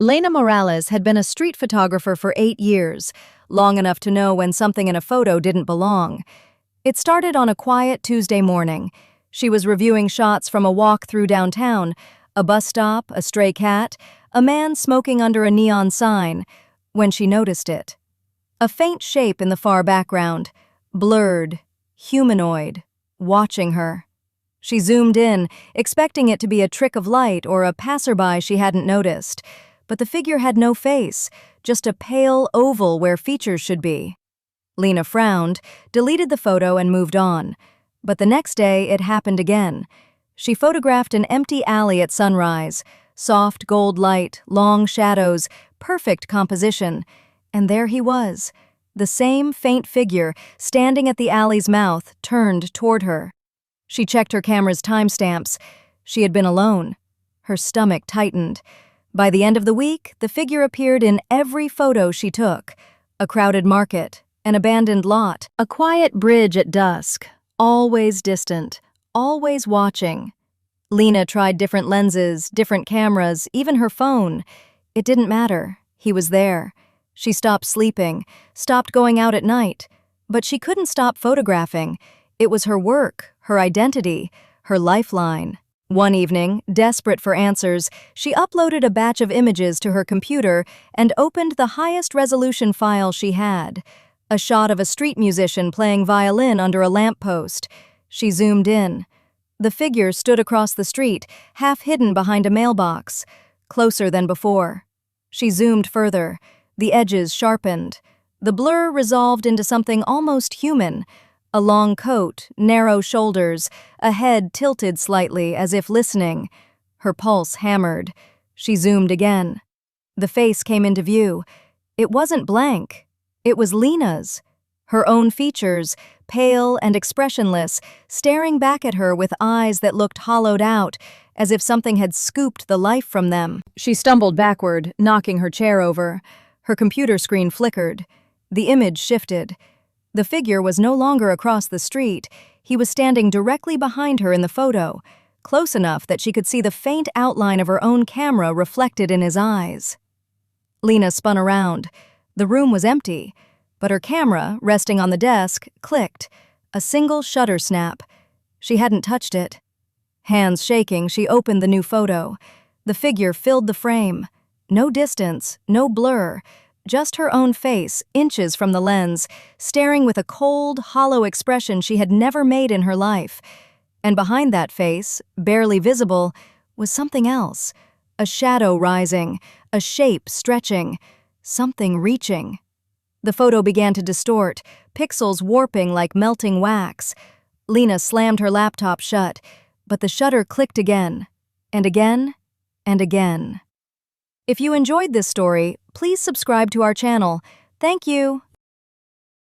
Lena Morales had been a street photographer for 8 years, long enough to know when something in a photo didn't belong. It started on a quiet Tuesday morning. She was reviewing shots from a walk through downtown, a bus stop, a stray cat, a man smoking under a neon sign, when she noticed it. A faint shape in the far background, blurred, humanoid, watching her. She zoomed in, expecting it to be a trick of light or a passerby she hadn't noticed. But the figure had no face, just a pale oval where features should be. Lena frowned, deleted the photo and moved on. But the next day, it happened again. She photographed an empty alley at sunrise. Soft gold light, long shadows, perfect composition. And there he was, the same faint figure, standing at the alley's mouth, turned toward her. She checked her camera's timestamps. She had been alone. Her stomach tightened. By the end of the week, the figure appeared in every photo she took. A crowded market, an abandoned lot, a quiet bridge at dusk, always distant, always watching. Lena tried different lenses, different cameras, even her phone. It didn't matter. He was there. She stopped sleeping, stopped going out at night. But she couldn't stop photographing. It was her work, her identity, her lifeline. One evening, desperate for answers, she uploaded a batch of images to her computer and opened the highest resolution file she had. A shot of a street musician playing violin under a lamppost. She zoomed in. The figure stood across the street, half hidden behind a mailbox, closer than before. She zoomed further. The edges sharpened. The blur resolved into something almost human. A long coat, narrow shoulders, a head tilted slightly as if listening. Her pulse hammered. She zoomed again. The face came into view. It wasn't blank. It was Lena's. Her own features, pale and expressionless, staring back at her with eyes that looked hollowed out, as if something had scooped the life from them. She stumbled backward, knocking her chair over. Her computer screen flickered. The image shifted. The figure was no longer across the street. He was standing directly behind her in the photo, close enough that she could see the faint outline of her own camera reflected in his eyes. Lena spun around. The room was empty, but her camera, resting on the desk, clicked. A single shutter snap. She hadn't touched it. Hands shaking, she opened the new photo. The figure filled the frame. No distance, no blur. Just her own face, inches from the lens, staring with a cold, hollow expression she had never made in her life. And behind that face, barely visible, was something else. A shadow rising, a shape stretching, something reaching. The photo began to distort, pixels warping like melting wax. Lena slammed her laptop shut, but the shutter clicked again, and again, and again. If you enjoyed this story, please subscribe to our channel. Thank you.